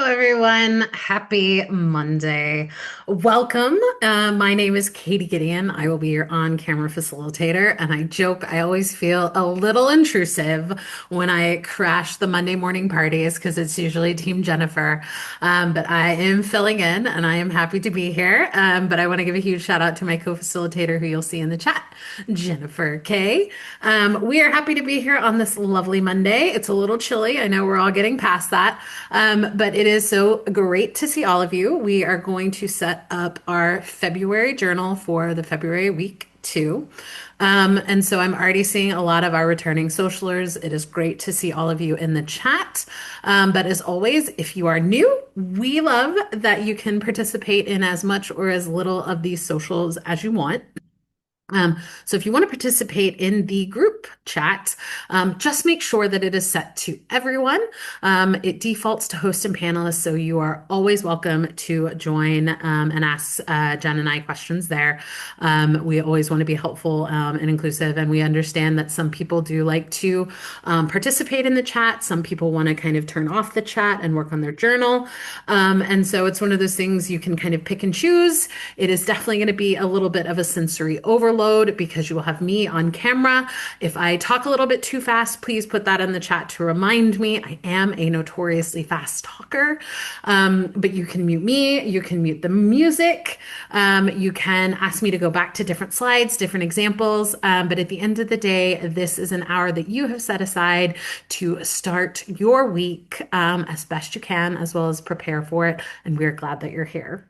everyone. Happy Monday. Welcome. My name is Katie Gideon. I will be your on-camera facilitator, and I joke I always feel a little intrusive when I crash the Monday morning parties because it's usually Team Jennifer. But I am filling in, and I am happy to be here. But I want to give a huge shout out to my co-facilitator, who you'll see in the chat, Jennifer K. We are happy to be here on this lovely Monday. It's a little chilly. I know we're all getting past that. But it is so great to see all of you. We are going to set up our February journal for the February week two. And so I'm already seeing a lot of our returning socialers. It is great to see all of you in the chat. But as always, if you are new, we love that you can participate in as much or as little of these socials as you want. So if you want to participate in the group chat, just make sure that it is set to everyone. It defaults to host and panelists, so you are always welcome to join and ask Jen and I questions there. We always want to be helpful and inclusive, and we understand that some people do like to participate in the chat. Some people want to kind of turn off the chat and work on their journal. And so it's one of those things you can kind of pick and choose. It is definitely going to be a little bit of a sensory overload because you will have me on camera. If I talk a little bit too fast, please put that in the chat to remind me. I am a notoriously fast talker, but you can mute me, you can mute the music, you can ask me to go back to different slides, different examples. But at the end of the day, this is an hour that you have set aside to start your week as best you can, as well as prepare for it. And we're glad that you're here.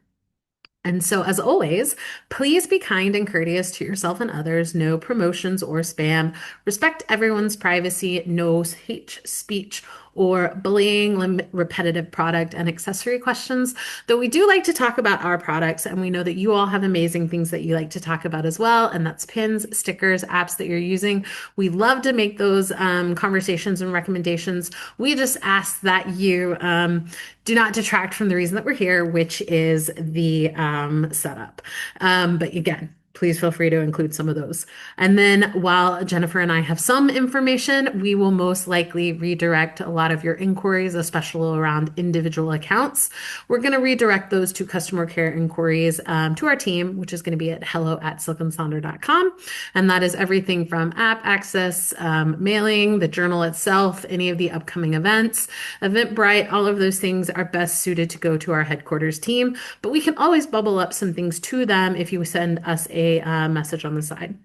And so, as always, please be kind and courteous to yourself and others. No promotions or spam. Respect everyone's privacy. No hate speech or bullying, repetitive product and accessory questions. Though we do like to talk about our products, and we know that you all have amazing things that you like to talk about as well. And that's pins, stickers, apps that you're using. We love to make those conversations and recommendations. We just ask that you do not detract from the reason that we're here, which is the setup. But again, please feel free to include some of those. And then while Jennifer and I have some information, we will most likely redirect a lot of your inquiries, especially around individual accounts. We're going to redirect those to customer care inquiries to our team, which is going to be at hello@siliconsonder.com. And that is everything from app access, mailing, the journal itself, any of the upcoming events, Eventbrite, all of those things are best suited to go to our headquarters team. But we can always bubble up some things to them if you send us a message on the side.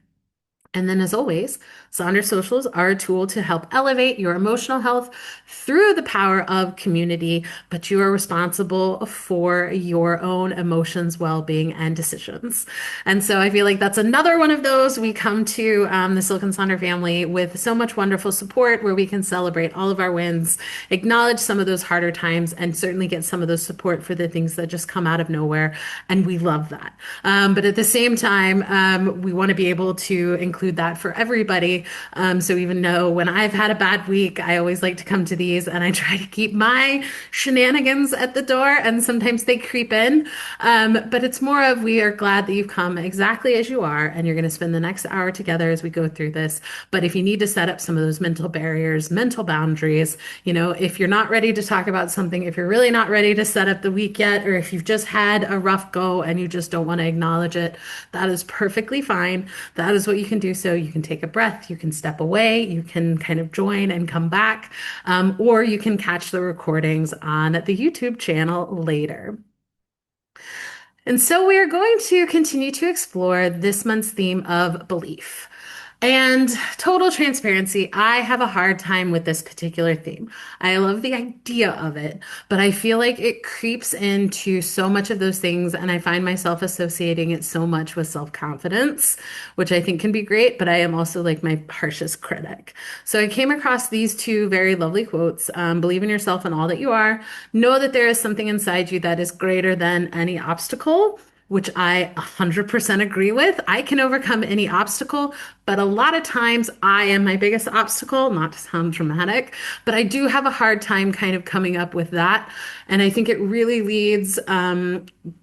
And then, as always, Sonder Socials are a tool to help elevate your emotional health through the power of community, but you are responsible for your own emotions, well-being, and decisions. And so I feel like that's another one of those. We come to the Silicon Sonder family with so much wonderful support where we can celebrate all of our wins, acknowledge some of those harder times, and certainly get some of those support for the things that just come out of nowhere. And we love that. But at the same time, we want to be able to include that for everybody. So even though when I've had a bad week, I always like to come to these and I try to keep my shenanigans at the door, and sometimes they creep in. But it's more of we are glad that you've come exactly as you are, and you're going to spend the next hour together as we go through this. But if you need to set up some of those mental barriers, mental boundaries, if you're not ready to talk about something, if you're really not ready to set up the week yet, or if you've just had a rough go and you just don't want to acknowledge it, that is perfectly fine. That is what you can do. So you can take a breath, you can step away, you can kind of join and come back, or you can catch the recordings on the YouTube channel later. And so we are going to continue to explore this month's theme of belief. And total transparency, I have a hard time with this particular theme. I love the idea of it, but I feel like it creeps into so much of those things, and I find myself associating it so much with self-confidence, which I think can be great, but I am also like my harshest critic. So I came across these two very lovely quotes. Believe in yourself and all that you are. Know that there is something inside you that is greater than any obstacle, which I 100% agree with. I can overcome any obstacle, But a lot of times I am my biggest obstacle, not to sound dramatic, but I do have a hard time kind of coming up with that. And I think it really leads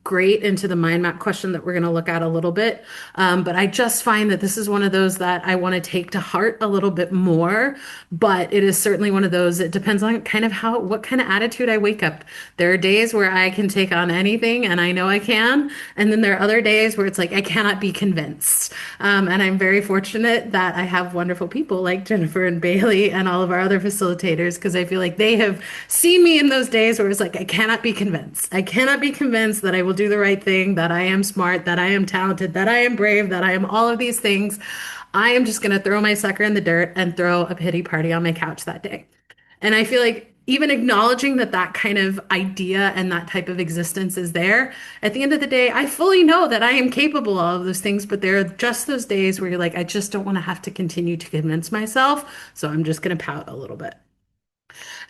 great into the mind map question that we're going to look at a little bit. But I just find that this is one of those that I want to take to heart a little bit more. But it is certainly one of those, it depends on kind of what kind of attitude I wake up. There are days where I can take on anything and I know I can. And then there are other days where it's like I cannot be convinced. And I'm very fortunate that I have wonderful people like Jennifer and Bailey and all of our other facilitators because I feel like they have seen me in those days where it's like I cannot be convinced. I cannot be convinced that I will do the right thing, that I am smart, that I am talented, that I am brave, that I am all of these things. I am just going to throw my sucker in the dirt and throw a pity party on my couch that day. And I feel like even acknowledging that that kind of idea and that type of existence is there, at the end of the day, I fully know that I am capable of all those things, but there are just those days where you're like, I just don't want to have to continue to convince myself. So I'm just going to pout a little bit.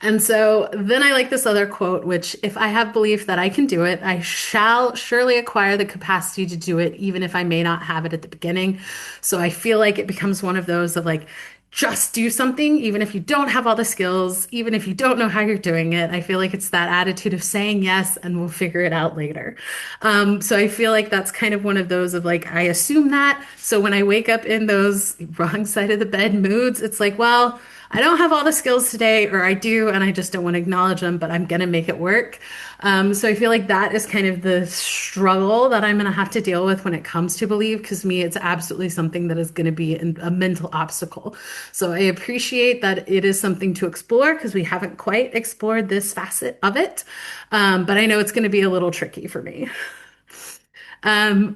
And so then I like this other quote, which if I have belief that I can do it, I shall surely acquire the capacity to do it, even if I may not have it at the beginning. So I feel like it becomes one of those of like, just do something, even if you don't have all the skills, even if you don't know how you're doing it. I feel like it's that attitude of saying yes and we'll figure it out later. So I feel like that's kind of one of those of like, I assume that. So when I wake up in those wrong side of the bed moods, it's like, well, I don't have all the skills today, or I do, and I just don't want to acknowledge them, but I'm going to make it work. So I feel like that is kind of the struggle that I'm going to have to deal with when it comes to believe, because me, it's absolutely something that is going to be a mental obstacle. So I appreciate that it is something to explore because we haven't quite explored this facet of it. But I know it's going to be a little tricky for me.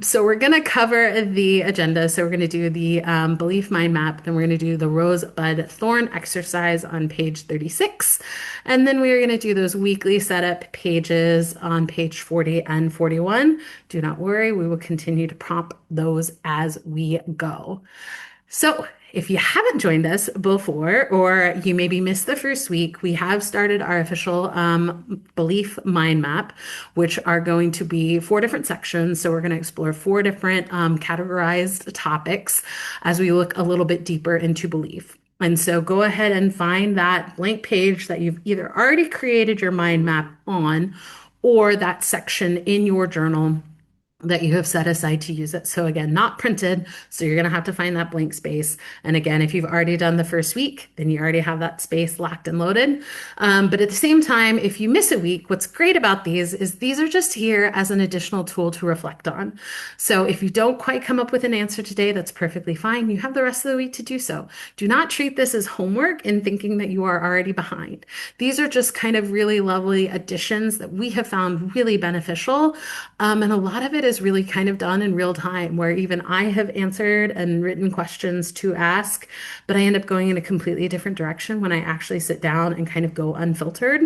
So we're going to cover the agenda. So we're going to do the belief mind map, then we're going to do the rosebud thorn exercise on page 36. And then we are going to do those weekly setup pages on page 40 and 41. Do not worry, we will continue to prompt those as we go. So, if you haven't joined us before, or you maybe missed the first week, we have started our official belief mind map, which are going to be four different sections. So, we're going to explore four different categorized topics as we look a little bit deeper into belief. And so, go ahead and find that blank page that you've either already created your mind map on, or that section in your journal that you have set aside to use it. So again, not printed. So you're going to have to find that blank space. And again, if you've already done the first week, then you already have that space locked and loaded. But at the same time, if you miss a week, what's great about these is these are just here as an additional tool to reflect on. So if you don't quite come up with an answer today, that's perfectly fine. You have the rest of the week to do so. Do not treat this as homework in thinking that you are already behind. These are just kind of really lovely additions that we have found really beneficial. And a lot of it is really kind of done in real time, where even I have answered and written questions to ask, but I end up going in a completely different direction when I actually sit down and kind of go unfiltered.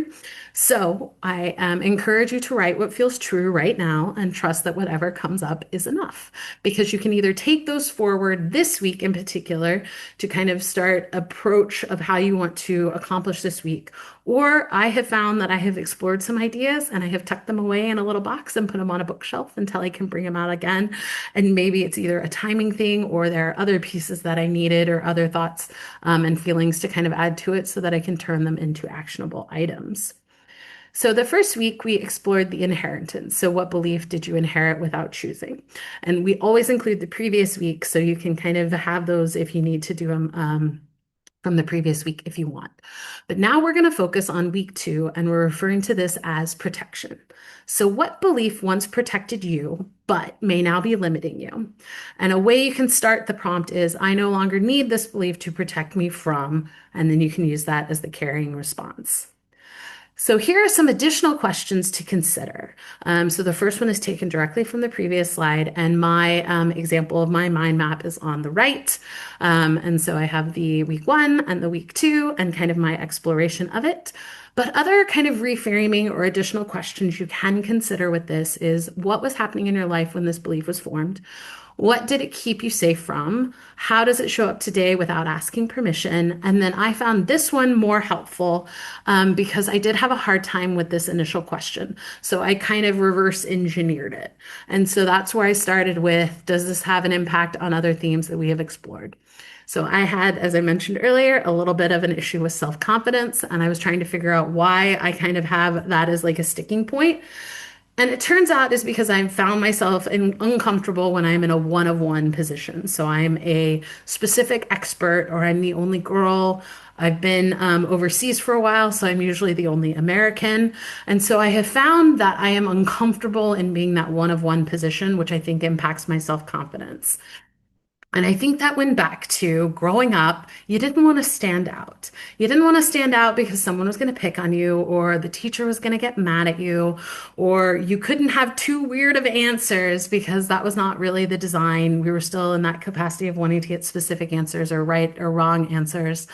So I encourage you to write what feels true right now and trust that whatever comes up is enough, because you can either take those forward this week in particular to kind of start approach of how you want to accomplish this week. Or I have found that I have explored some ideas and I have tucked them away in a little box and put them on a bookshelf until I can bring them out again. And maybe it's either a timing thing or there are other pieces that I needed or other thoughts and feelings to kind of add to it so that I can turn them into actionable items. So the first week we explored the inheritance. So what belief did you inherit without choosing? And we always include the previous week so you can kind of have those if you need to do them from the previous week if you want. But now we're going to focus on week 2, and we're referring to this as protection. So what belief once protected you, but may now be limiting you? And a way you can start the prompt is, I no longer need this belief to protect me from, and then you can use that as the carrying response. So here are some additional questions to consider. So the first one is taken directly from the previous slide, and my example of my mind map is on the right. And so I have the week 1 and the week 2 and kind of my exploration of it. But other kind of reframing or additional questions you can consider with this is, what was happening in your life when this belief was formed? What did it keep you safe from? How does it show up today without asking permission? And then I found this one more helpful because I did have a hard time with this initial question. So I kind of reverse engineered it. And so that's where I started with, does this have an impact on other themes that we have explored? So I had, as I mentioned earlier, a little bit of an issue with self-confidence, and I was trying to figure out why I kind of have that as like a sticking point. And it turns out is because I found myself uncomfortable when I'm in a one of one position. So I'm a specific expert, or I'm the only girl. I've been overseas for a while, so I'm usually the only American. And so I have found that I am uncomfortable in being that one of one position, which I think impacts my self confidence. And I think that went back to growing up, you didn't want to stand out. You didn't want to stand out because someone was going to pick on you, or the teacher was going to get mad at you, or you couldn't have too weird of answers because that was not really the design. We were still in that capacity of wanting to get specific answers or right or wrong answers.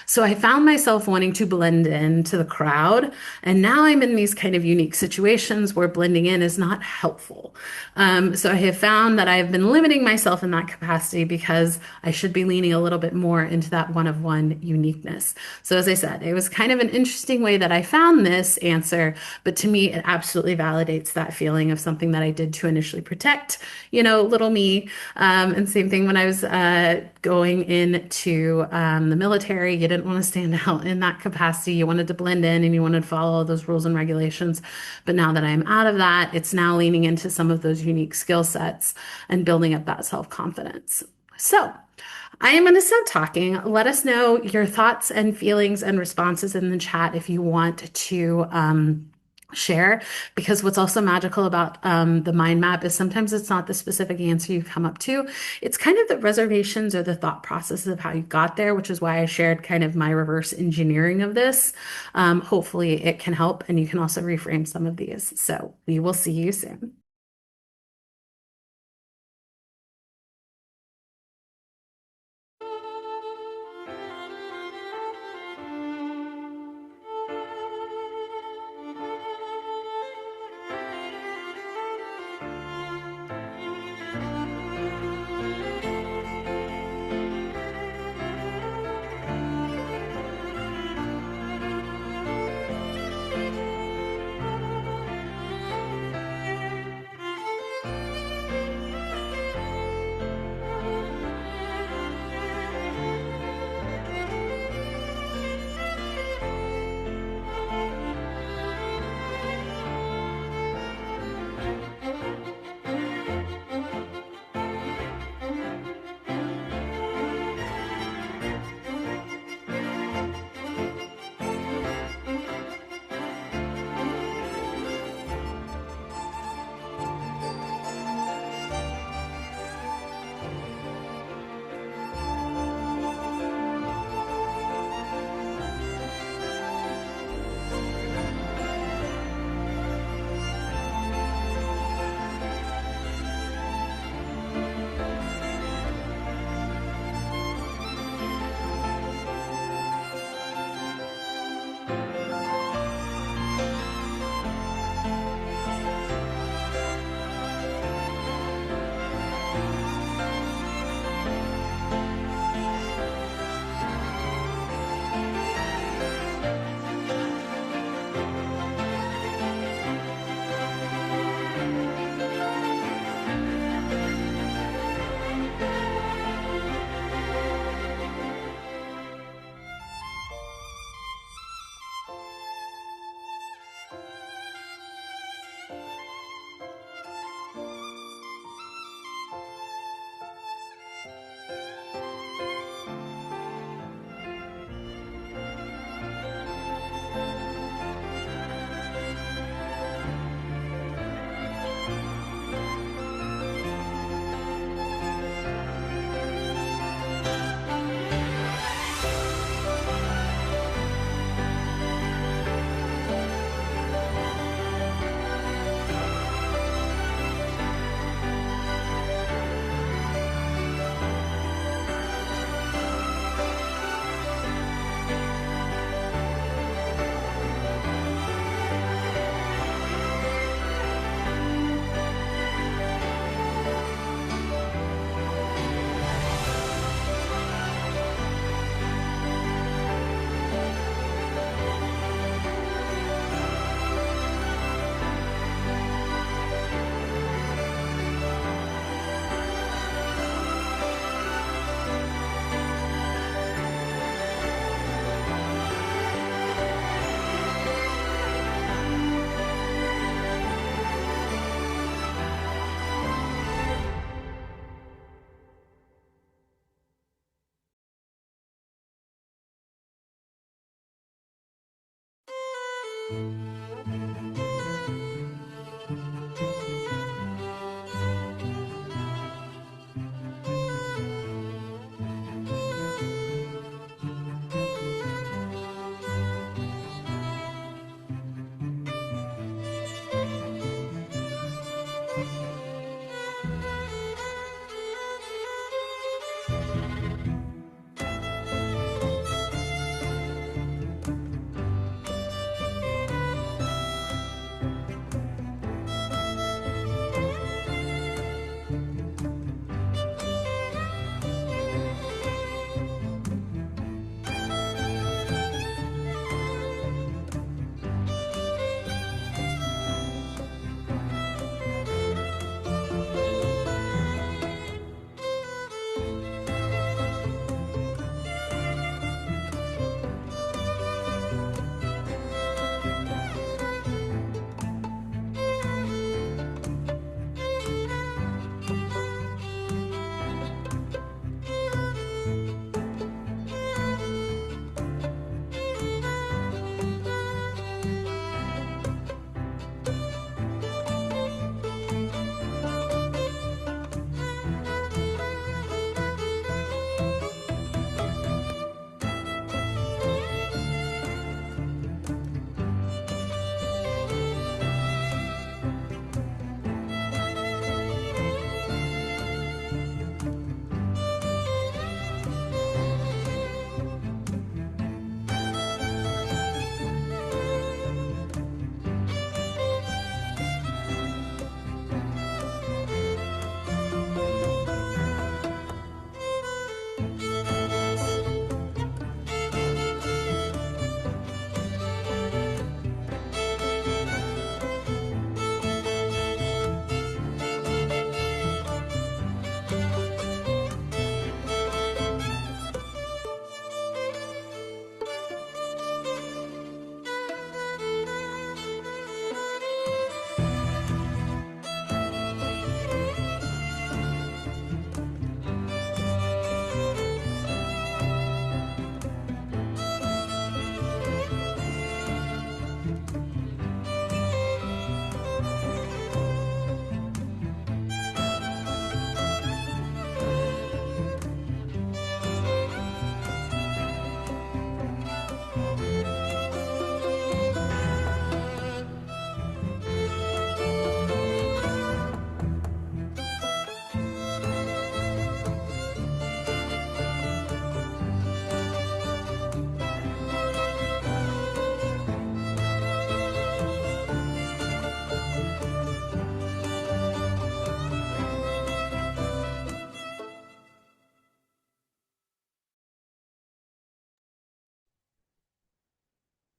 So I found myself wanting to blend into the crowd. And now I'm in these kind of unique situations where blending in is not helpful. So I have found that I've been limiting myself in that capacity because I should be leaning a little bit more into that one of one uniqueness. So as I said, it was kind of an interesting way that I found this answer, but to me, it absolutely validates that feeling of something that I did to initially protect, little me. And same thing when I was going into the military, you didn't want to stand out in that capacity. You wanted to blend in and you wanted to follow those rules and regulations. But now that I'm out of that, it's now leaning into some of those unique skill sets and building up that self-confidence. So, I am going to stop talking. Let us know your thoughts and feelings and responses in the chat if you want to share. Because what's also magical about the mind map is sometimes it's not the specific answer you come up to. It's kind of the reservations or the thought processes of how you got there, which is why I shared kind of my reverse engineering of this. Hopefully, it can help, and you can also reframe some of these. So, we will see you soon.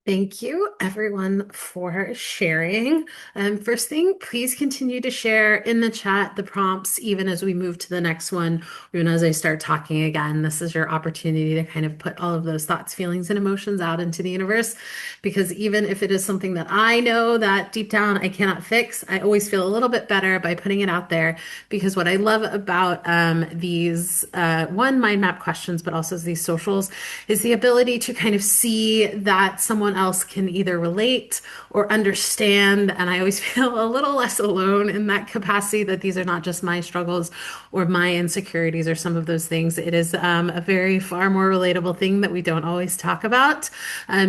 Thank you, everyone, for sharing. First thing, please continue to share in the chat the prompts, even as we move to the next one, even as I start talking again. This is your opportunity to kind of put all of those thoughts, feelings, and emotions out into the universe. Because even if it is something that I know that deep down I cannot fix, I always feel a little bit better by putting it out there. Because what I love about these one mind map questions, but also these socials, is the ability to kind of see that someone else can either relate or understand. And I always feel a little less alone in that capacity, that these are not just my struggles or my insecurities or some of those things. It is a very far more relatable thing that we don't always talk about.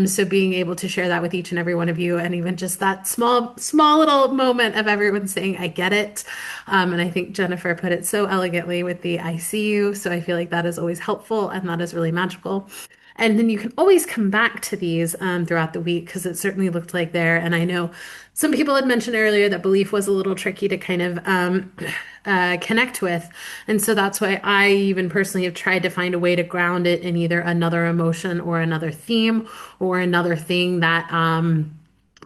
So being able to share that with each and every one of you, and even just that small little moment of everyone saying, I get it. And I think Jennifer put it so elegantly with the I see you. So I feel like that is always helpful and that is really magical. And then you can always come back to these throughout the week, because it certainly looked like there. And I know some people had mentioned earlier that belief was a little tricky to kind of connect with. And so that's why I even personally have tried to find a way to ground it in either another emotion or another theme or another thing that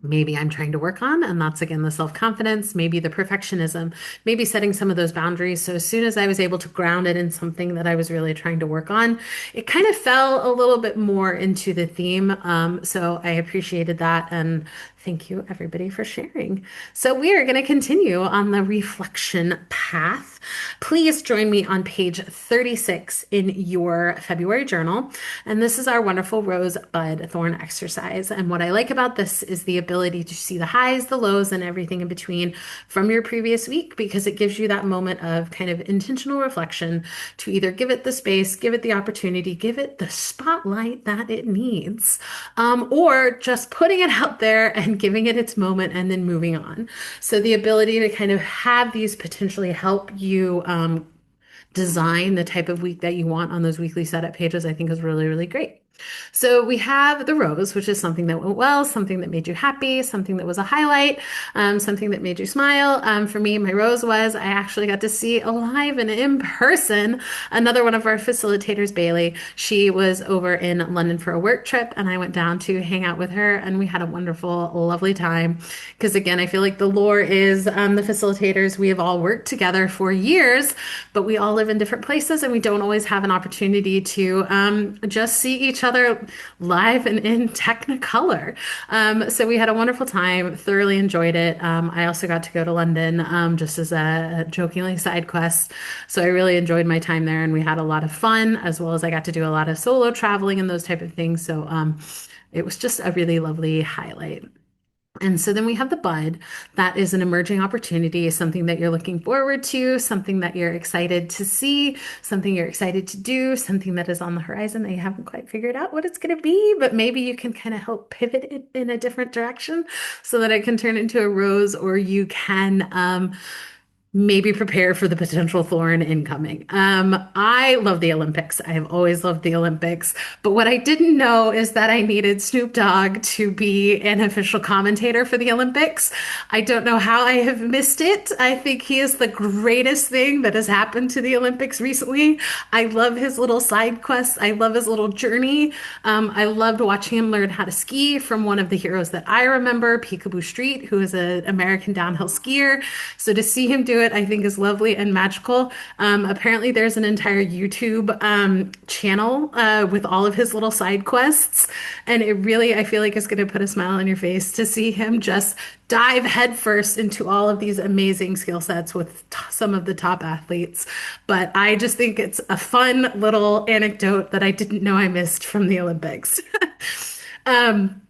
maybe I'm trying to work on. And that's again the self confidence, maybe the perfectionism, maybe setting some of those boundaries. So as soon as I was able to ground it in something that I was really trying to work on, it kind of fell a little bit more into the theme. So I appreciated that. And Thank you, everybody, for sharing. So, we are going to continue on the reflection path. Please join me on page 36 in your February journal. And this is our wonderful rose bud thorn exercise. And what I like about this is the ability to see the highs, the lows, and everything in between from your previous week because it gives you that moment of kind of intentional reflection to either give it the space, give it the opportunity, give it the spotlight that it needs, or just putting it out there and giving it its moment and then moving on. So the ability to kind of have these potentially help you design the type of week that you want on those weekly setup pages, I think is really, really great. So we have the rose, which is something that went well, something that made you happy, something that was a highlight, something that made you smile. For me, my rose was I actually got to see alive and in person another one of our facilitators, Bailey. She was over in London for a work trip, and I went down to hang out with her, and we had a wonderful, lovely time. Because again, I feel like the lore is the facilitators, we have all worked together for years, but we all live in different places, and we don't always have an opportunity to just see each other live and in Technicolor. So we had a wonderful time, thoroughly enjoyed it. I also got to go to London just as a jokingly side quest. So I really enjoyed my time there and we had a lot of fun, as well as I got to do a lot of solo traveling and those type of things. So it was just a really lovely highlight. And so then we have the bud. That is an emerging opportunity, something that you're looking forward to, something that you're excited to see, something you're excited to do, something that is on the horizon that you haven't quite figured out what it's going to be, but maybe you can kind of help pivot it in a different direction so that it can turn into a rose, or you can maybe prepare for the potential thorn incoming. I love the Olympics. I have always loved the Olympics. But what I didn't know is that I needed Snoop Dogg to be an official commentator for the Olympics. I don't know how I have missed it. I think he is the greatest thing that has happened to the Olympics recently. I love his little side quests. I love his little journey. I loved watching him learn how to ski from one of the heroes that I remember, Peekaboo Street, who is an American downhill skier. So to see him do it, I think is lovely and magical. Apparently, there's an entire YouTube channel with all of his little side quests, and it really, I feel like, is going to put a smile on your face to see him just dive headfirst into all of these amazing skill sets with some of the top athletes. But I just think it's a fun little anecdote that I didn't know I missed from the Olympics. Um,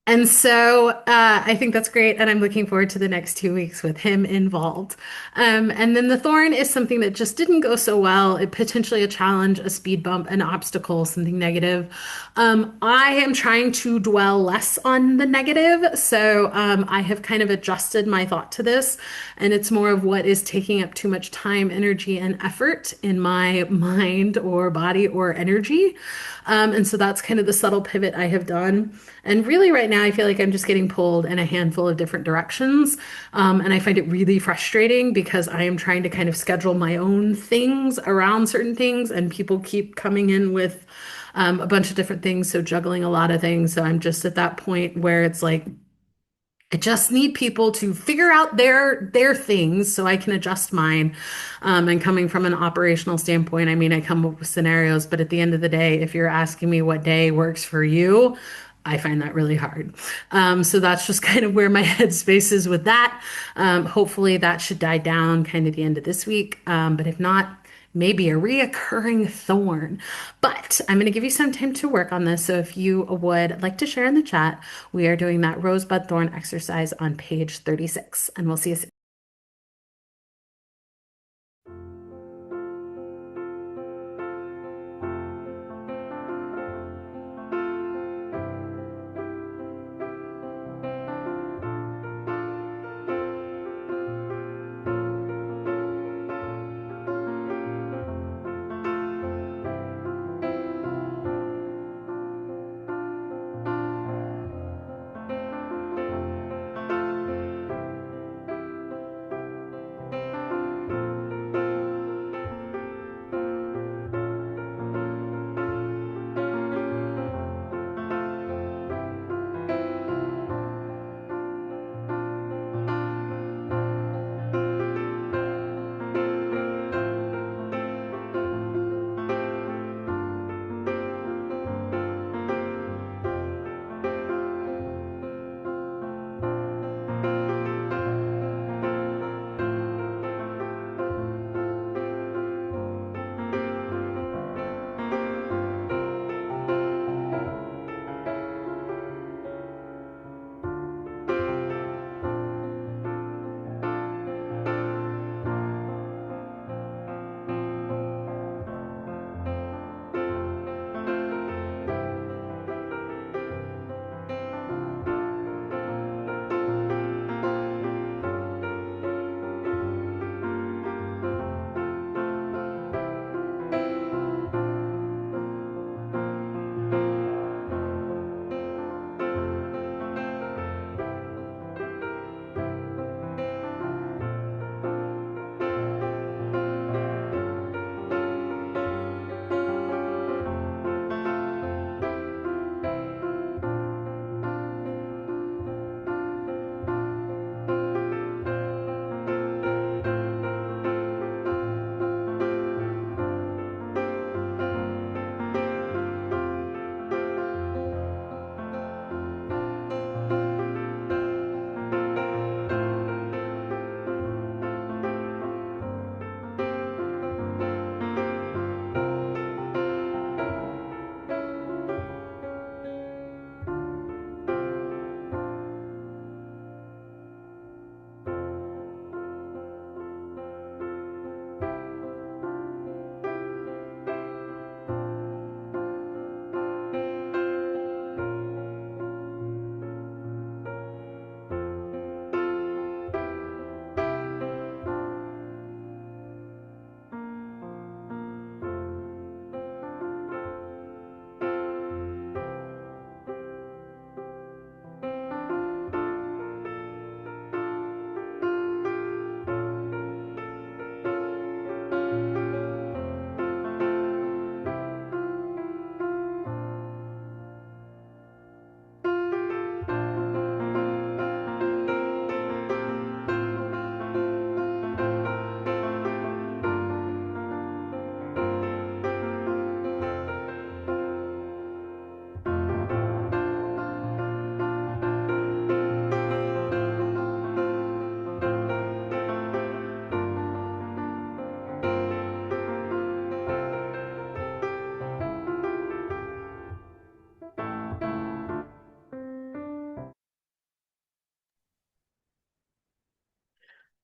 and so I think that's great. And I'm looking forward to the next 2 weeks with him involved. And then the thorn is something that just didn't go so well. It potentially a challenge, a speed bump, an obstacle, something negative. I am trying to dwell less on the negative. So I have kind of adjusted my thought to this. And it's more of what is taking up too much time, energy, and effort in my mind or body or energy. And so that's kind of the subtle pivot I have done. And really, right now, I feel like I'm just getting pulled in a handful of different directions. And I find it really frustrating because I am trying to kind of schedule my own things around certain things, and people keep coming in with a bunch of different things. So, juggling a lot of things. So, I'm just at that point where it's like, I just need people to figure out their things so I can adjust mine. And coming from an operational standpoint, I mean, I come up with scenarios, but at the end of the day, if you're asking me what day works for you, I find that really hard. So that's just kind of where my headspace is with that. Hopefully that should die down kind of the end of this week. But if not, maybe a reoccurring thorn. But I'm going to give you some time to work on this. So if you would like to share in the chat, we are doing that rosebud thorn exercise on page 36, and we'll see you soon.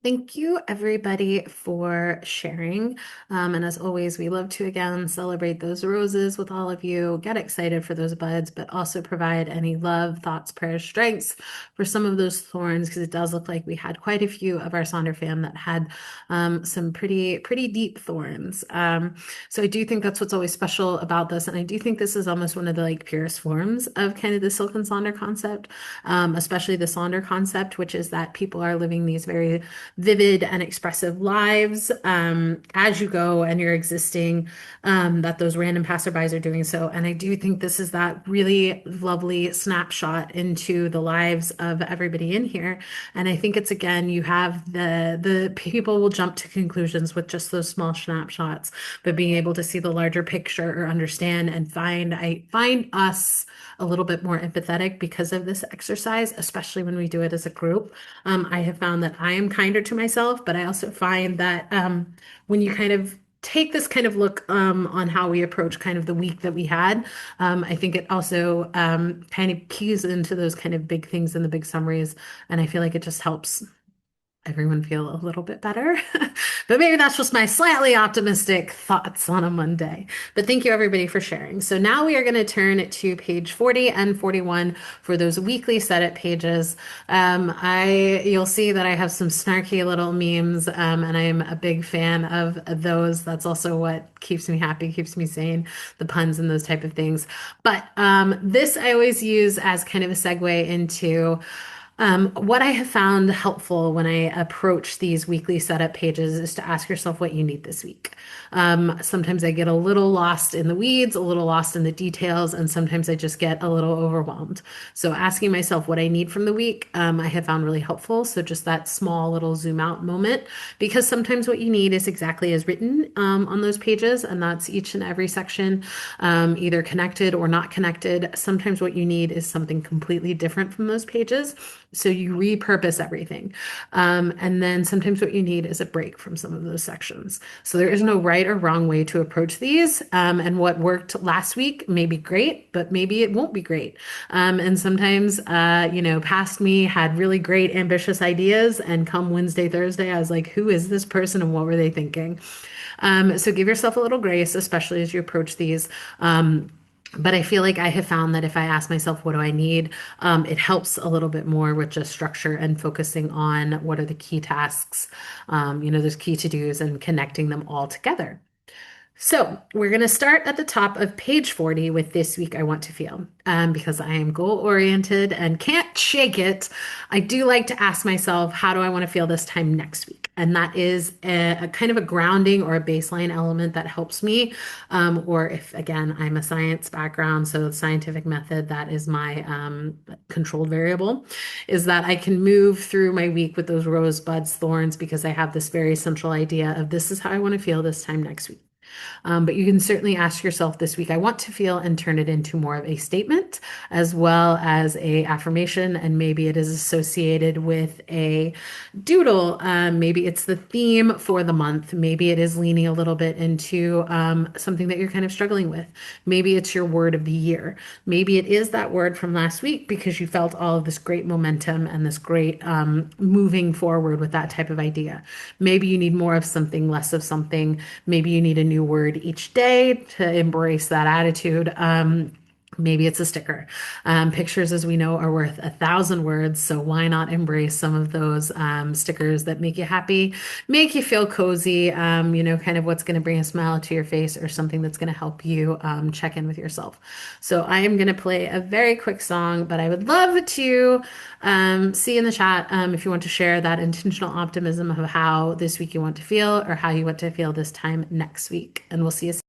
Thank you, everybody, for sharing. And as always, we love to again celebrate those roses with all of you, get excited for those buds, but also provide any love, thoughts, prayers, strengths for some of those thorns, because it does look like we had quite a few of our Sonder fam that had some pretty deep thorns. So I do think that's what's always special about this. And I do think this is almost one of the like purest forms of kind of the Silk and Sonder concept, especially the Sonder concept, which is that people are living these very vivid and expressive lives as you go and you're existing, that those random passerbys are doing so. And I do think this is that really lovely snapshot into the lives of everybody in here. And I think it's again, you have the people will jump to conclusions with just those small snapshots, but being able to see the larger picture or understand and find us a little bit more empathetic because of this exercise, especially when we do it as a group. I have found that I am kinder to myself, but I also find that when you kind of take this kind of look on how we approach kind of the week that we had, I think it also kind of keys into those kind of big things and the big summaries. And I feel like it just helps everyone feel a little bit better. But maybe that's just my slightly optimistic thoughts on a Monday. But thank you everybody for sharing. So now we are going to turn to page 40 and 41 for those weekly set it pages. You'll see that I have some snarky little memes, and I am a big fan of those. That's also what keeps me happy, keeps me sane, the puns and those type of things. But this I always use as kind of a segue into what I have found helpful when I approach these weekly setup pages is to ask yourself what you need this week. Sometimes I get a little lost in the weeds, a little lost in the details, and sometimes I just get a little overwhelmed. So asking myself what I need from the week, I have found really helpful. So just that small little zoom out moment, because sometimes what you need is exactly as written on those pages, and that's each and every section, either connected or not connected. Sometimes what you need is something completely different from those pages. So you repurpose everything. And then sometimes what you need is a break from some of those sections. So there is no right or wrong way to approach these. And what worked last week may be great, but maybe it won't be great. And sometimes, past me had really great, ambitious ideas. And come Wednesday, Thursday, I was like, who is this person and what were they thinking? So give yourself a little grace, especially as you approach these. But I feel like I have found that if I ask myself, what do I need? It helps a little bit more with just structure and focusing on what are the key tasks, those key to-dos and connecting them all together. So we're going to start at the top of page 40 with this week I want to feel. Because I am goal oriented and can't shake it. I do like to ask myself, how do I want to feel this time next week? And that is a kind of a grounding or a baseline element that helps me. Or if, again, I'm a science background, so the scientific method, that is my controlled variable, is that I can move through my week with those rosebuds, thorns, because I have this very central idea of this is how I want to feel this time next week. But you can certainly ask yourself this week, I want to feel, and turn it into more of a statement as well as a affirmation. And maybe it is associated with a doodle. Maybe it's the theme for the month. Maybe it is leaning a little bit into something that you're kind of struggling with. Maybe it's your word of the year. Maybe it is that word from last week because you felt all of this great momentum and this great moving forward with that type of idea. Maybe you need more of something, less of something. Maybe you need a new word each day to embrace that attitude. Maybe it's a sticker. Pictures, as we know, are worth 1,000 words. So why not embrace some of those stickers that make you happy, make you feel cozy, kind of what's going to bring a smile to your face or something that's going to help you check in with yourself. So I am going to play a very quick song, but I would love to see in the chat if you want to share that intentional optimism of how this week you want to feel or how you want to feel this time next week. And we'll see you soon.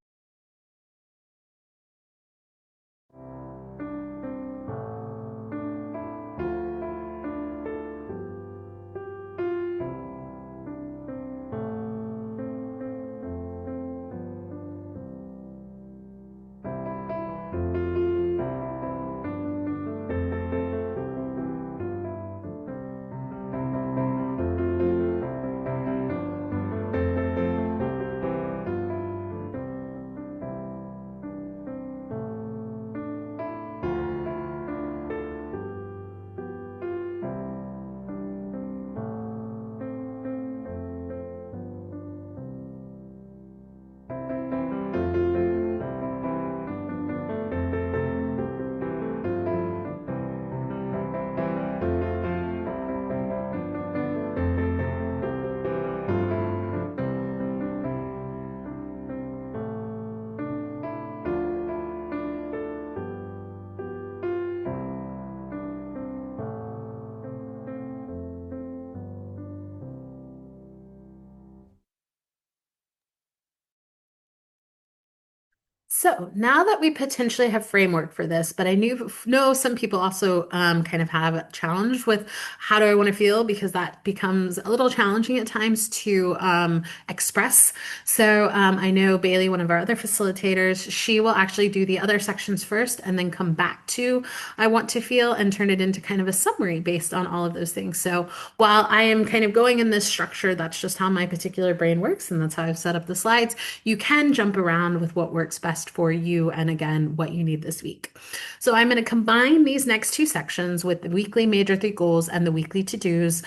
So now that we potentially have framework for this, but I know some people also kind of have a challenge with how do I want to feel because that becomes a little challenging at times to express. So I know Bailey, one of our other facilitators, she will actually do the other sections first and then come back to I want to feel and turn it into kind of a summary based on all of those things. So while I am kind of going in this structure, that's just how my particular brain works, and that's how I've set up the slides. You can jump around with what works best for you and again, what you need this week. So I'm going to combine these next two sections with the weekly major three goals and the weekly to-dos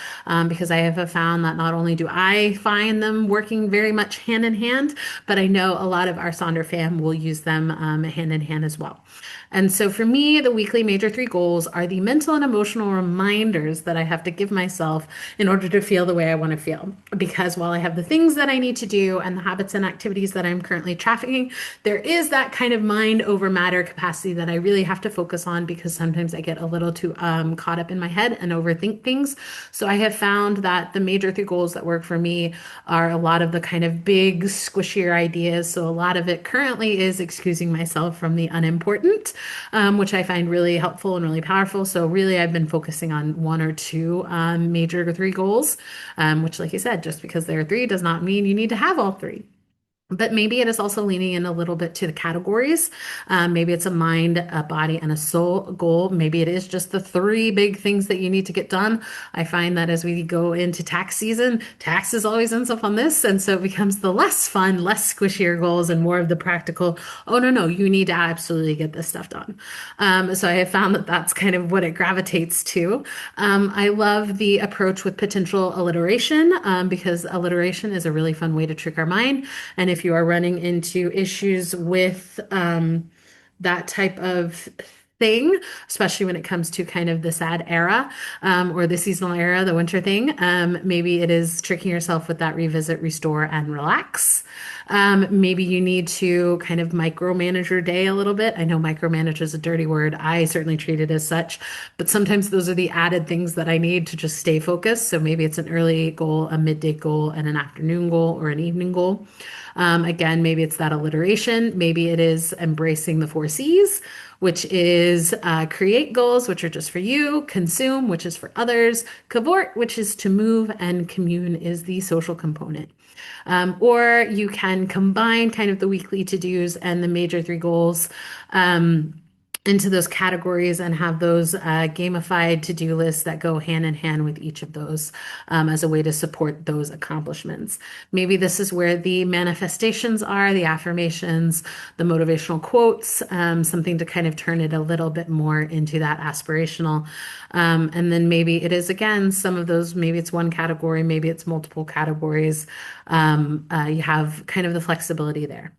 because I have found that not only do I find them working very much hand in hand, but I know a lot of our Sonder fam will use them hand in hand as well. And so for me, the weekly major three goals are the mental and emotional reminders that I have to give myself in order to feel the way I want to feel. Because while I have the things that I need to do and the habits and activities that I'm currently trafficking, there is that kind of mind over matter capacity that I really have to focus on because sometimes I get a little too caught up in my head and overthink things. So I have found that the major three goals that work for me are a lot of the kind of big, squishier ideas. So a lot of it currently is excusing myself from the unimportant, which I find really helpful and really powerful. So really, I've been focusing on one or two major three goals, which, like you said, just because there are three does not mean you need to have all three. But maybe it is also leaning in a little bit to the categories. Maybe it's a mind, a body, and a soul goal. Maybe it is just the three big things that you need to get done. I find that as we go into tax season, taxes always ends up on this. And so it becomes the less fun, less squishier goals and more of the practical, oh, no, no, you need to absolutely get this stuff done. So I have found that that's kind of what it gravitates to. I love the approach with potential alliteration because alliteration is a really fun way to trick our mind. And if you are running into issues with that type of thing, especially when it comes to kind of the sad era or the seasonal era, the winter thing, maybe it is tricking yourself with that revisit, restore, and relax. Maybe you need to kind of micromanage your day a little bit. I know micromanage is a dirty word. I certainly treat it as such, but sometimes those are the added things that I need to just stay focused. So maybe it's an early goal, a midday goal, and an afternoon goal or an evening goal. Again, maybe it's that alliteration. Maybe it is embracing the four C's, which is create goals, which are just for you, consume, which is for others, cavort, which is to move, and commune is the social component. Or you can combine kind of the weekly to-dos and the major three goals. Into those categories and have those gamified to-do lists that go hand in hand with each of those as a way to support those accomplishments. Maybe this is where the manifestations are, the affirmations, the motivational quotes, something to kind of turn it a little bit more into that aspirational. And then maybe it is again some of those, maybe it's one category, maybe it's multiple categories. You have kind of the flexibility there.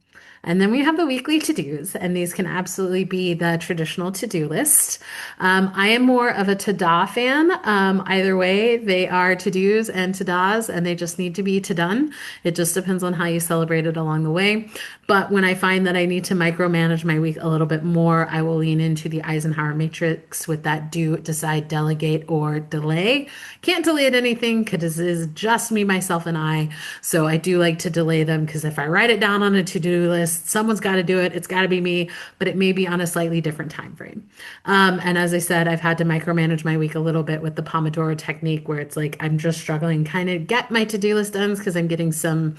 And then we have the weekly to-dos, and these can absolutely be the traditional to-do list. I am more of a to-da fan. Either way, they are to-dos and to-das, and they just need to be to-done. It just depends on how you celebrate it along the way. But when I find that I need to micromanage my week a little bit more, I will lean into the Eisenhower matrix with that do, decide, delegate, or delay. Can't delete anything because it is just me, myself, and I. So I do like to delay them because if I write it down on a to-do list, someone's got to do it. It's got to be me, but it may be on a slightly different time frame. And as I said, I've had to micromanage my week a little bit with the Pomodoro technique where it's like I'm just struggling kind of get my to-do list done because I'm getting some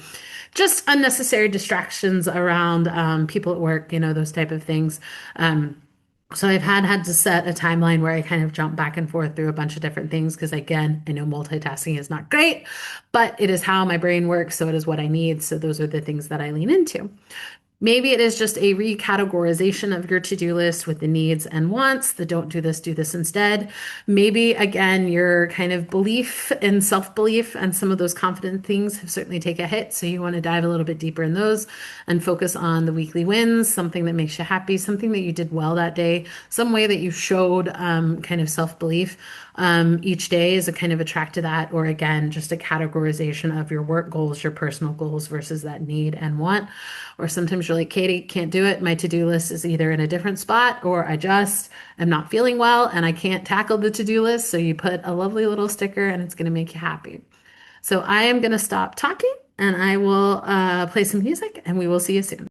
just unnecessary distractions around people at work, those type of things. So I've had to set a timeline where I kind of jump back and forth through a bunch of different things because again, I know multitasking is not great, but it is how my brain works, so it is what I need. So those are the things that I lean into. Maybe it is just a recategorization of your to-do list with the needs and wants, the don't do this instead. Maybe again, your kind of belief and self-belief and some of those confident things have certainly taken a hit. So you want to dive a little bit deeper in those and focus on the weekly wins, something that makes you happy, something that you did well that day, some way that you showed kind of self-belief. Each day is a kind of a track to that, or again, just a categorization of your work goals, your personal goals versus that need and want. Or sometimes you're like, Katie, can't do it. My to-do list is either in a different spot or I just am not feeling well and I can't tackle the to-do list. So you put a lovely little sticker and it's going to make you happy. So I am going to stop talking and I will play some music and we will see you soon.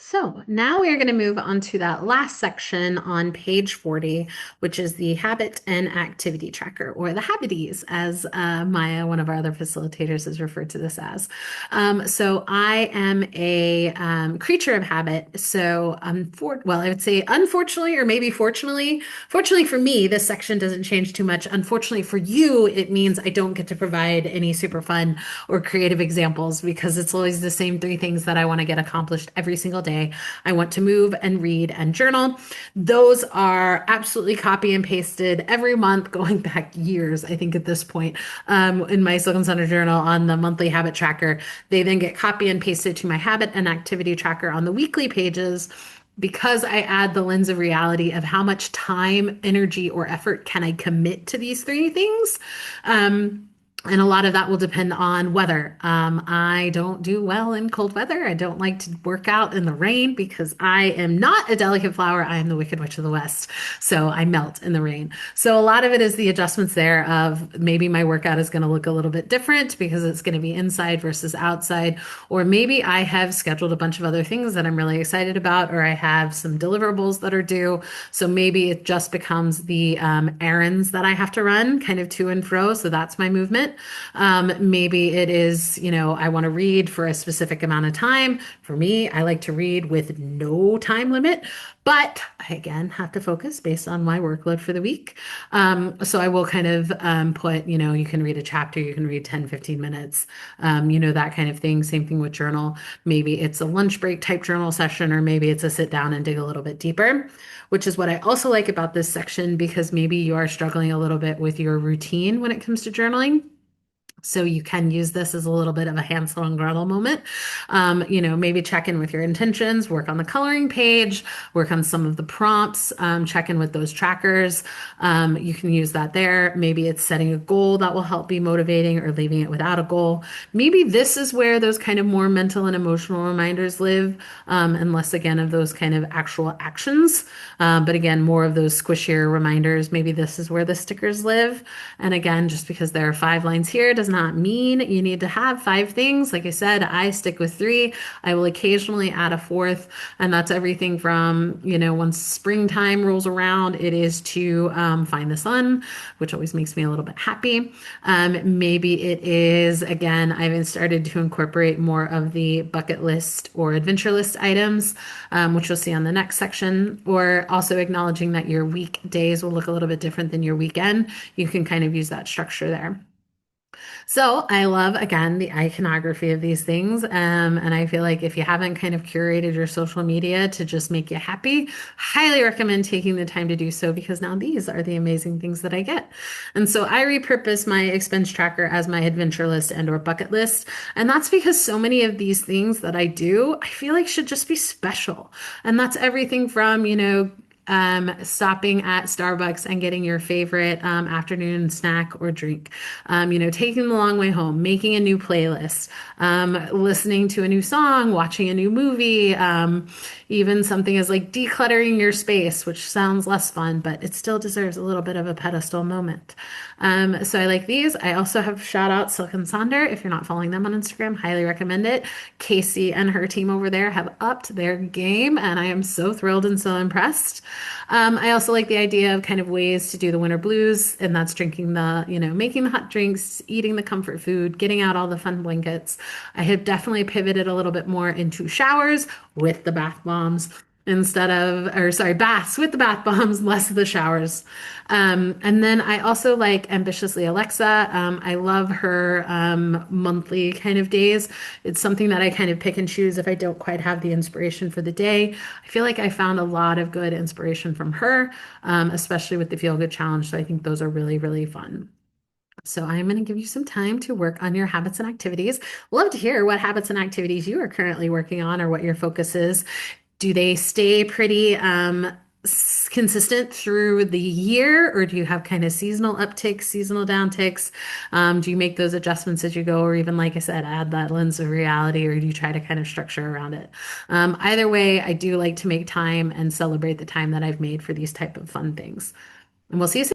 So now we are going to move on to that last section on page 40, which is the habit and activity tracker, or the habities, as Maya, one of our other facilitators, has referred to this as. So I am a creature of habit. So, well, I would say unfortunately, or maybe fortunately, fortunately for me, this section doesn't change too much. Unfortunately for you, it means I don't get to provide any super fun or creative examples because it's always the same three things that I want to get accomplished every single day. I want to move and read and journal. Those are absolutely copy and pasted every month, going back years, I think, at this point, in my Silk and Sonder journal on the monthly habit tracker. They then get copy and pasted to my habit and activity tracker on the weekly pages because I add the lens of reality of how much time, energy, or effort can I commit to these three things. And a lot of that will depend on weather. I don't do well in cold weather. I don't like to work out in the rain because I am not a delicate flower. I am the Wicked Witch of the West. So I melt in the rain. So a lot of it is the adjustments there of maybe my workout is going to look a little bit different because it's going to be inside versus outside. Or maybe I have scheduled a bunch of other things that I'm really excited about, or I have some deliverables that are due. So maybe it just becomes the errands that I have to run kind of to and fro. So that's my movement. Maybe it is, I want to read for a specific amount of time. For me, I like to read with no time limit, but I again have to focus based on my workload for the week. So I will kind of put, you can read a chapter, you can read 10, 15 minutes, that kind of thing. Same thing with journal. Maybe it's a lunch break type journal session, or maybe it's a sit down and dig a little bit deeper, which is what I also like about this section because maybe you are struggling a little bit with your routine when it comes to journaling. So you can use this as a little bit of a Hansel and Gretel moment. Maybe check in with your intentions, work on the coloring page, work on some of the prompts, check in with those trackers. You can use that there. Maybe it's setting a goal that will help be motivating or leaving it without a goal. Maybe this is where those kind of more mental and emotional reminders live, and less again of those kind of actual actions. But again, more of those squishier reminders. Maybe this is where the stickers live. And again, just because there are 5 lines here does not mean you need to have 5 things. Like I said, I stick with 3. I will occasionally add a fourth, and that's everything from, once springtime rolls around, it is to find the sun, which always makes me a little bit happy. Maybe it is, again, I've started to incorporate more of the bucket list or adventure list items, which you'll see on the next section, or also acknowledging that your weekdays will look a little bit different than your weekend. You can kind of use that structure there. So I love, again, the iconography of these things. And I feel like if you haven't kind of curated your social media to just make you happy, highly recommend taking the time to do so because now these are the amazing things that I get. And so I repurpose my expense tracker as my adventure list and or bucket list. And that's because so many of these things that I do, I feel like should just be special. And that's everything from, stopping at Starbucks and getting your favorite afternoon snack or drink, taking the long way home, making a new playlist, listening to a new song, watching a new movie, even something as like decluttering your space, which sounds less fun, but it still deserves a little bit of a pedestal moment. So I like these. I also have shout out Silk and Sonder. If you're not following them on Instagram, highly recommend it. Casey and her team over there have upped their game, and I am so thrilled and so impressed. I also like the idea of kind of ways to do the winter blues, and that's drinking making the hot drinks, eating the comfort food, getting out all the fun blankets. I have definitely pivoted a little bit more into showers with the bath bombs baths with the bath bombs, less of the showers. And then I also like Ambitiously Alexa. I love her monthly kind of days. It's something that I kind of pick and choose if I don't quite have the inspiration for the day. I feel like I found a lot of good inspiration from her, especially with the Feel Good Challenge. So I think those are really, really fun. So I'm going to give you some time to work on your habits and activities. Love to hear what habits and activities you are currently working on or what your focus is. Do they stay pretty consistent through the year, or do you have kind of seasonal upticks, seasonal downticks? Do you make those adjustments as you go, or even, like I said, add that lens of reality, or do you try to kind of structure around it? Either way, I do like to make time and celebrate the time that I've made for these type of fun things. And we'll see you soon.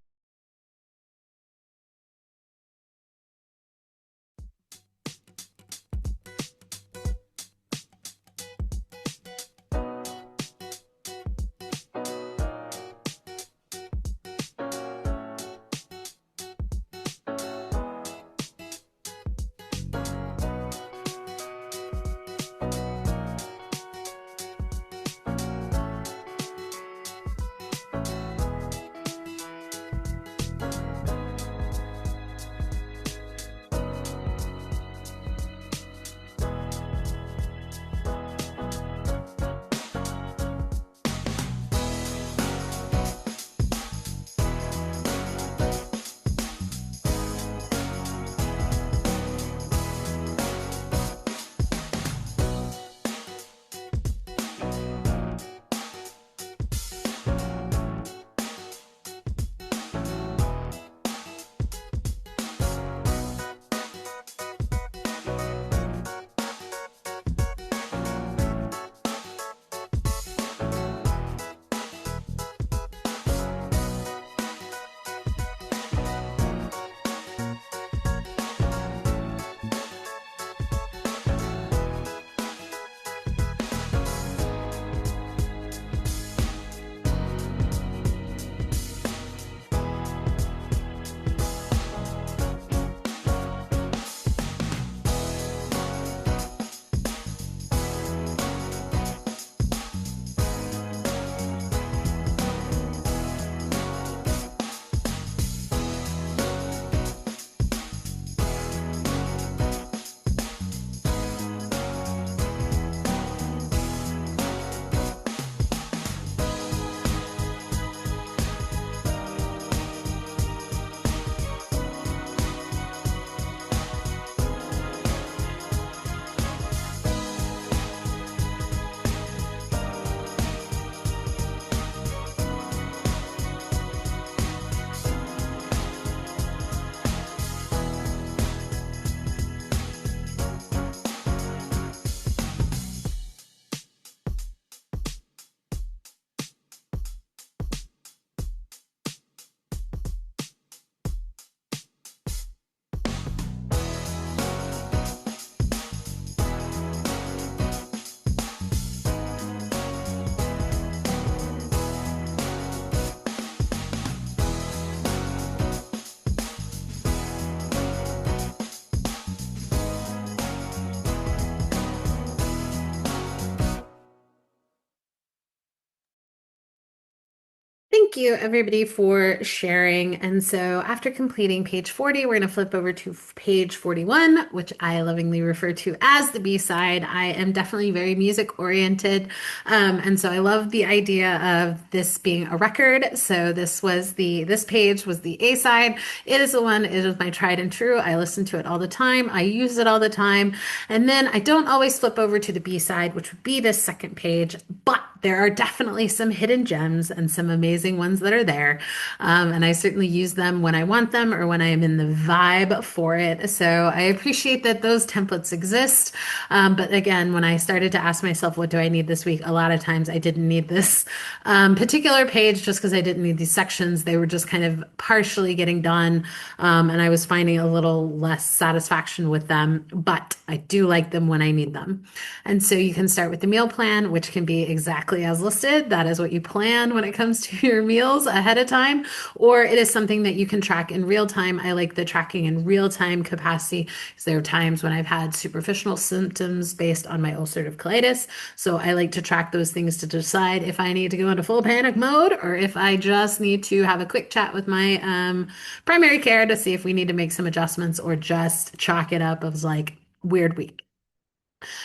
Thank you, everybody, for sharing. And so, after completing page 40, we're going to flip over to page 41, which I lovingly refer to as the B side. I am definitely very music oriented. And so, I love the idea of this being a record. So, this page was the A side. It is the one, it is my tried and true. I listen to it all the time, I use it all the time. And then I don't always flip over to the B side, which would be this second page, but there are definitely some hidden gems and some amazing ones that are there. And I certainly use them when I want them or when I am in the vibe for it. So I appreciate that those templates exist. But again, when I started to ask myself, what do I need this week? A lot of times I didn't need this particular page just because I didn't need these sections. They were just kind of partially getting done. And I was finding a little less satisfaction with them, but I do like them when I need them. And so you can start with the meal plan, which can be exactly as listed. That is what you plan when it comes to your meals ahead of time, or it is something that you can track in real time. I like the tracking in real time capacity because there are times when I've had superficial symptoms based on my ulcerative colitis. So I like to track those things to decide if I need to go into full panic mode or if I just need to have a quick chat with my primary care to see if we need to make some adjustments or just chalk it up as like weird week.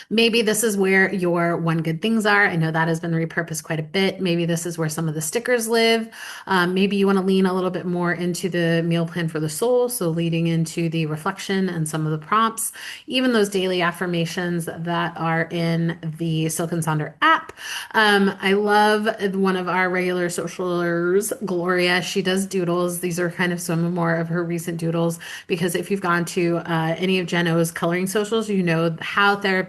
Maybe this is where your one good things are. I know that has been repurposed quite a bit. Maybe this is where some of the stickers live. Maybe you want to lean a little bit more into the meal plan for the soul. So leading into the reflection and some of the prompts, even those daily affirmations that are in the Silk and Sonder app. I love one of our regular socialers, Gloria. She does doodles. These are kind of some more of her recent doodles because if you've gone to any of Jen O's coloring socials, you know how therapeutic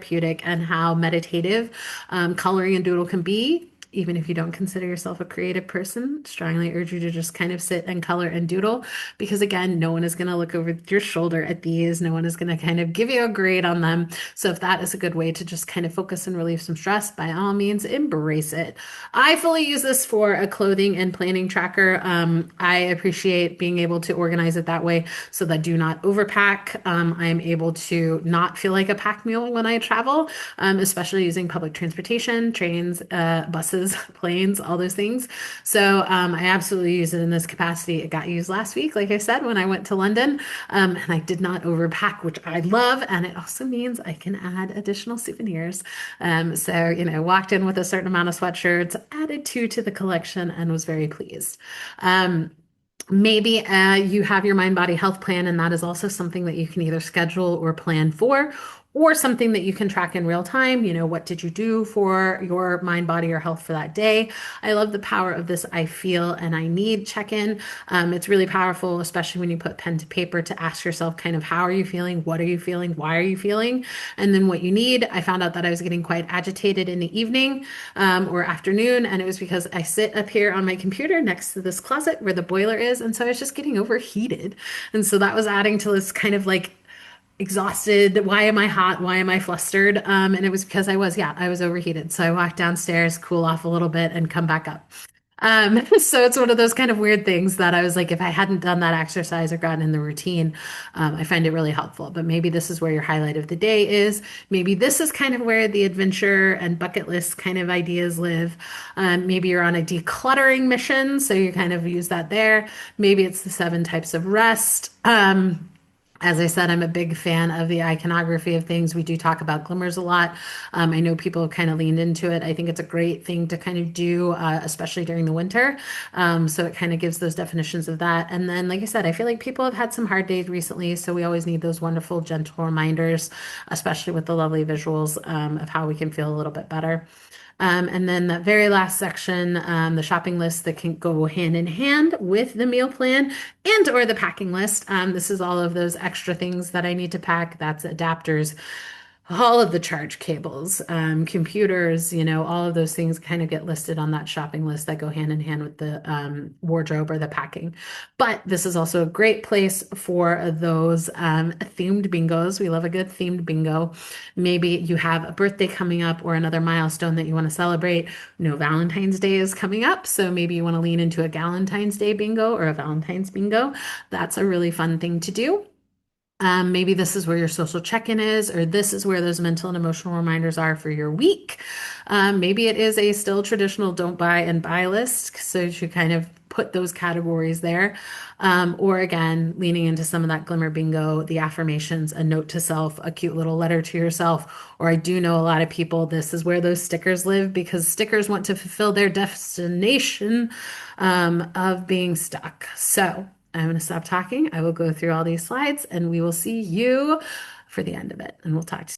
and how meditative coloring and doodle can be. Even if you don't consider yourself a creative person, strongly urge you to just kind of sit and color and doodle because, again, no one is going to look over your shoulder at these. No one is going to kind of give you a grade on them. So, if that is a good way to just kind of focus and relieve some stress, by all means, embrace it. I fully use this for a clothing and planning tracker. I appreciate being able to organize it that way so that I do not overpack. I am able to not feel like a pack mule when I travel, especially using public transportation, trains, buses, planes, all those things. So I absolutely use it in this capacity. It got used last week, like I said, when I went to London, and I did not overpack, which I love. And it also means I can add additional souvenirs. Walked in with a certain amount of sweatshirts, added two to the collection, and was very pleased. Maybe you have your mind body health plan, and that is also something that you can either schedule or plan for, or something that you can track in real time. You know, what did you do for your mind, body, or health for that day? I love the power of this I feel and I need check in. It's really powerful, especially when you put pen to paper to ask yourself, kind of, how are you feeling? What are you feeling? Why are you feeling? And then what you need. I found out that I was getting quite agitated in the evening or afternoon, and it was because I sit up here on my computer next to this closet where the boiler is. And so I was just getting overheated. And so that was adding to this kind of like exhausted. Why am I hot? Why am I flustered? And it was because I was overheated. So I walked downstairs, cool off a little bit, and come back up. So it's one of those kind of weird things that I was like, if I hadn't done that exercise or gotten in the routine, I find it really helpful. But maybe this is where your highlight of the day is. Maybe this is kind of where the adventure and bucket list kind of ideas live. Maybe you're on a decluttering mission, so you kind of use that there. Maybe it's the 7 types of rest. As I said, I'm a big fan of the iconography of things. We do talk about glimmers a lot. I know people have kind of leaned into it. I think it's a great thing to kind of do, especially during the winter. So it kind of gives those definitions of that. And then, like I said, I feel like people have had some hard days recently. So we always need those wonderful, gentle reminders, especially with the lovely visuals of how we can feel a little bit better. And then that very last section, the shopping list that can go hand in hand with the meal plan and or the packing list. This is all of those extra things that I need to pack. That's adapters, all of the charge cables, computers, all of those things kind of get listed on that shopping list that go hand in hand with the wardrobe or the packing. But this is also a great place for those themed bingos. We love a good themed bingo. Maybe you have a birthday coming up or another milestone that you want to celebrate. Valentine's Day is coming up. So maybe you want to lean into a Galentine's Day bingo or a Valentine's bingo. That's a really fun thing to do. Maybe this is where your social check-in is, or this is where those mental and emotional reminders are for your week. Maybe it is a still traditional don't buy and buy list, so you should kind of put those categories there. Or again, leaning into some of that glimmer bingo, the affirmations, a note to self, a cute little letter to yourself. Or I do know a lot of people, this is where those stickers live because stickers want to fulfill their destination of being stuck. So I'm going to stop talking. I will go through all these slides and we will see you for the end of it. And we'll talk to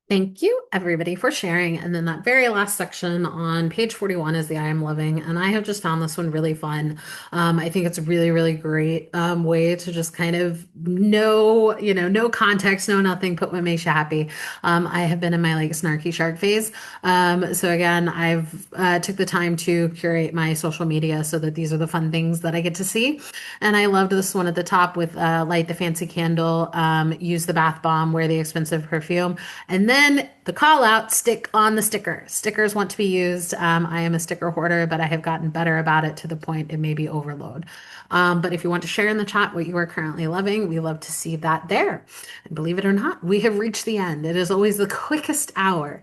Thank you, everybody, for sharing. And then that very last section on page 41 is the I am loving. And I have just found this one really fun. I think it's a really, really great way to just kind of know, no context, no nothing, put what makes you happy. I have been in my like snarky shark phase. So again, I've took the time to curate my social media so that these are the fun things that I get to see. And I loved this one at the top with light the fancy candle, use the bath bomb, wear the expensive perfume. And then the call out, stick on the sticker. Stickers want to be used. I am a sticker hoarder, but I have gotten better about it to the point it may be overload. But if you want to share in the chat what you are currently loving, we love to see that there. And believe it or not, we have reached the end. It is always the quickest hour.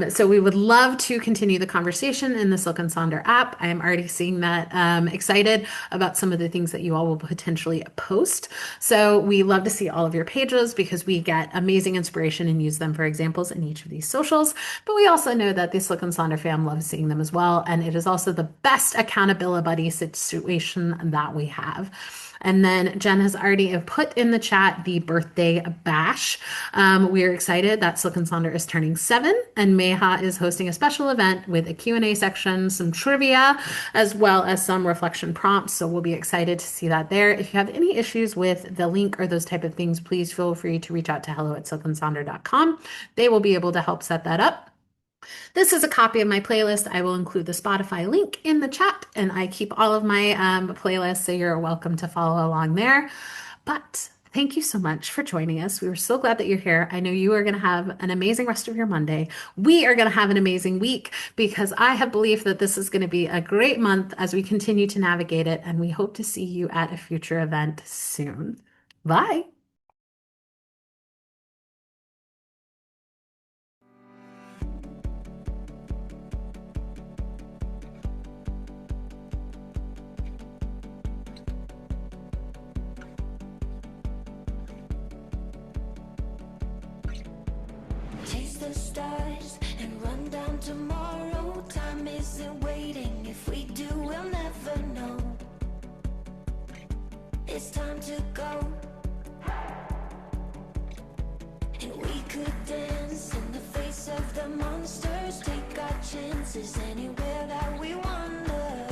So we would love to continue the conversation in the Silk and Sonder app. I am already seeing that excited about some of the things that you all will potentially post. So we love to see all of your pages because we get amazing inspiration and use them for examples and each of these socials, but we also know that the Slick and Sonder fam loves seeing them as well. And it is also the best accountability buddy situation that we have. And then Jen has already put in the chat the birthday bash. We are excited that Silk and Sonder is turning 7, and Meha is hosting a special event with a Q&A section, some trivia, as well as some reflection prompts. So we'll be excited to see that there. If you have any issues with the link or those type of things, please feel free to reach out to hello@silkandsonder.com. They will be able to help set that up. This is a copy of my playlist. I will include the Spotify link in the chat, and I keep all of my playlists, so you're welcome to follow along there. But thank you so much for joining us. We were so glad that you're here. I know you are going to have an amazing rest of your Monday. We are going to have an amazing week because I have belief that this is going to be a great month as we continue to navigate it, and we hope to see you at a future event soon. Bye. Chase the stars and run down tomorrow. Time isn't waiting. If we do, we'll never know. It's time to go. And we could dance in the face of the monsters. Take our chances anywhere that we wander.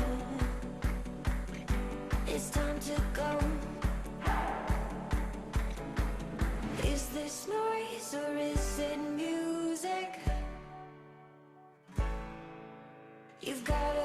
It's time to go. Is this noise or is it music? You've got